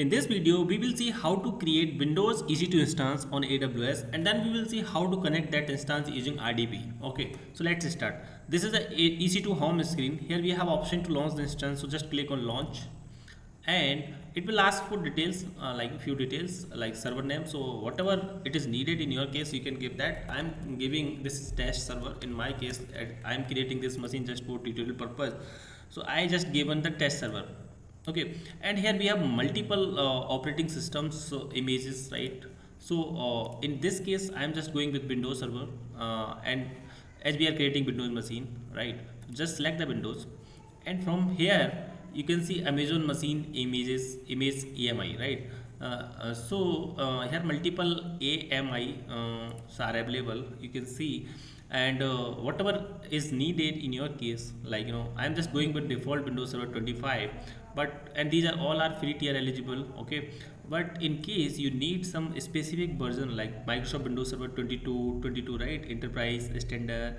In this video, we will see how to create Windows EC2 instance on AWS, and then we will see how to connect that instance using RDP. Okay, so let's start. This is the EC2 home screen. Here we have option to launch the instance. So just click on launch, and it will ask for details, like a few details like server name. So whatever it is needed in your case, you can give that. I'm giving this test server. In my case, I'm creating this machine just for tutorial purpose. So I just given the test server. Okay, and here we have multiple operating systems images, right? So in this case I'm just going with Windows server, and as we are creating Windows machine, right? Just select the Windows, and from here you can see Amazon machine images, image AMI, right? Here multiple AMI are available, you can see. And whatever is needed in your case, like I'm just going with default Windows Server 25, and these are all are free tier eligible. Okay, but in case you need some specific version like Microsoft Windows Server 22, right, enterprise standard,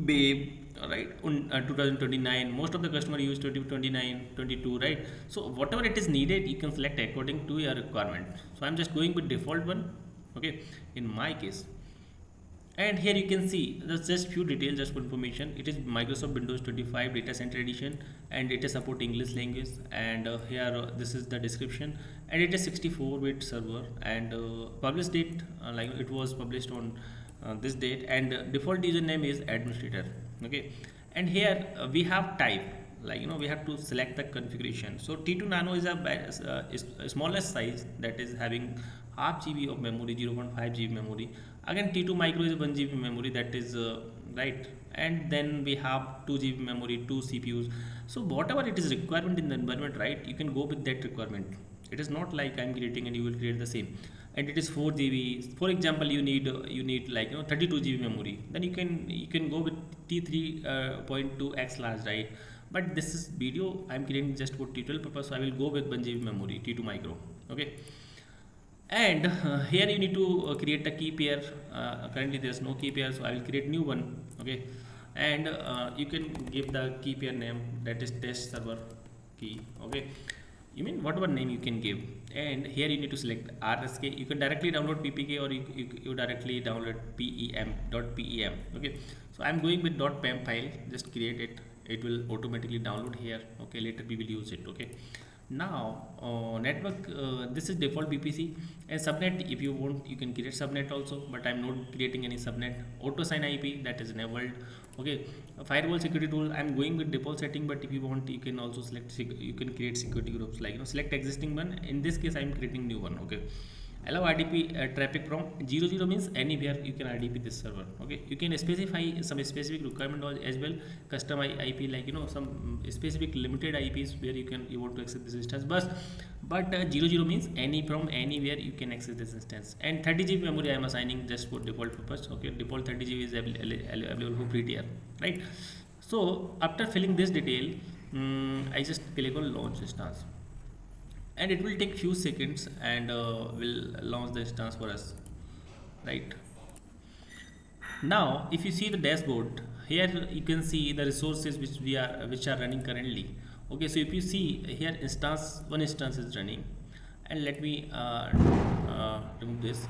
babe, right, 2029, most of the customer use 2029, 22, right? So whatever it is needed, you can select according to your requirement. So I'm just going with default one, okay, in my case. And here you can see there's just few details, just for information. It is Microsoft Windows 25 data center edition, and it is support English language. And here this is the description, and it is 64-bit server, and published date, like it was published on this date, and default username is administrator. Okay, and here we have type, like we have to select the configuration. So T2 Nano is a smallest size, that is having half GB of memory, 0.5 GB memory. Again T2 Micro is 1 GB memory, that is right, and then we have 2 GB memory, 2 CPUs. So whatever it is requirement in the environment, right, you can go with that requirement. It is not like I'm creating and you will create the same. And it is 4 GB. For example, you need like 32 GB memory, then you can go with T3.2x large, right? But this is video I'm creating just for tutorial purpose, so I will go with 1 GB memory, T2 Micro. Okay, and here you need to create a key pair. Currently there's no key pair, so I will create new one. Okay, and you can give the key pair name, that is test server key. Okay, you mean whatever name you can give. And here you need to select RSK. You can directly download PPK, or you directly download .pem. Okay, so I'm going with .pem file. Just create it will automatically download here. Okay, later we will use it. Okay, now network, this is default VPC, and subnet, if you want you can create subnet also, but I'm not creating any subnet. Auto sign IP, that is enabled. Okay, firewall security tool, I'm going with default setting, but if you want you can also select, you can create security groups, like select existing one. In this case I'm creating new one. Okay, allow RDP traffic from 00 means anywhere you can RDP this server. Okay, you can specify some specific requirement as well, custom IP, like some specific limited IPs where you want to access this instance, but 00 means from anywhere you can access this instance. And 30 GB memory I am assigning just for default purpose. Okay, default 30 GB is available for free tier, right? So after filling this detail, I just click on launch instance, and it will take few seconds, and will launch the instance for us, right? Now if you see the dashboard, here you can see the resources which are running currently. Okay, so if you see here, one instance is running, and let me remove this.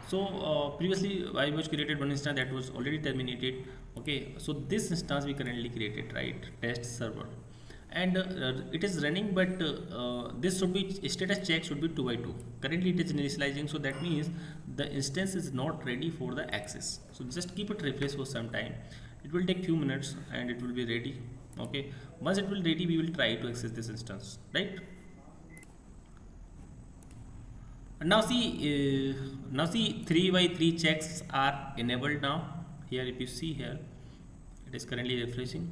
So previously I was created one instance that was already terminated. Okay, so this instance we currently created, right, test server, and it is running, but this should be status check should be 2 by 2. Currently it is initializing, so that means the instance is not ready for the access. So just keep it refresh for some time. It will take few minutes and it will be ready. Okay, once it will ready, we will try to access this instance, right? And now see 3 by 3 checks are enabled now. Here if you see here, it is currently refreshing.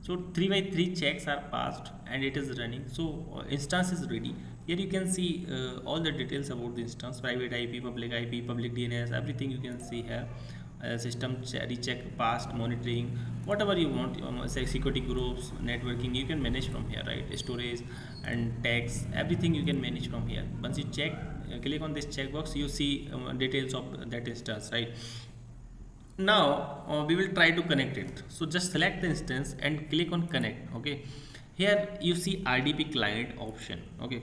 So 3 by 3 checks are passed and it is running. So instance is ready. Here you can see all the details about the instance: private IP, public DNS, everything you can see here. System recheck, past monitoring, whatever you want, say security groups, networking, you can manage from here, right? Storage and tags, everything you can manage from here. Once you check, click on this checkbox, you see details of that instance, right? Now we will try to connect it. So just select the instance and click on connect. Okay, here you see RDP client option. Okay,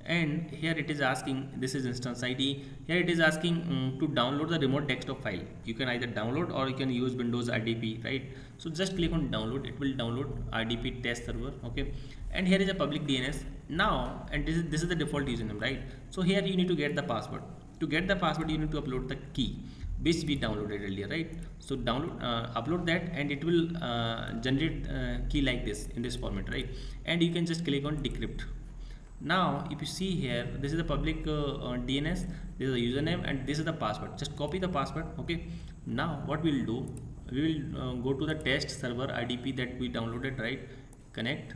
and here it is asking, this is instance ID. Here it is asking to download the remote desktop file. You can either download or you can use Windows RDP, right? So just click on download, it will download RDP test server. Okay, and here is a public DNS now, and this is the default username, right? So here you need to get the password. To get the password you need to upload the key which we downloaded earlier, right? So download, upload that, and it will generate key like this in this format, right? And you can just click on decrypt. Now if you see here, this is the public DNS, this is the username, and this is the password. Just copy the password. Okay, now what we'll do, we will go to the test server RDP that we downloaded, right? Connect,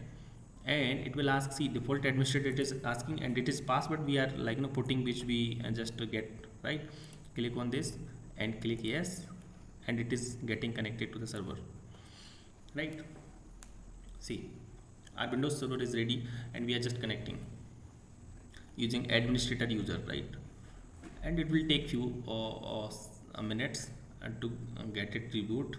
and it will ask, see, default administrator it is asking, and it is password we are like putting, which we just get, right? Click on this and click yes, and it is getting connected to the server, right? See, our Windows server is ready and we are just connecting using administrator user, right? And it will take few minutes to get it reboot.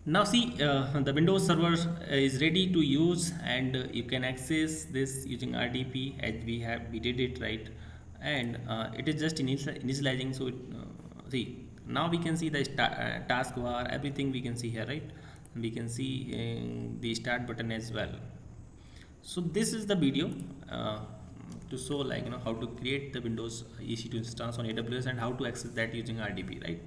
Now see, the Windows server is ready to use, and you can access this using RDP as we did it, right? And it is just initializing. So see, now we can see the taskbar, everything we can see here, right? We can see the start button as well. So this is the video to show how to create the Windows EC2 instance on AWS and how to access that using RDP, right?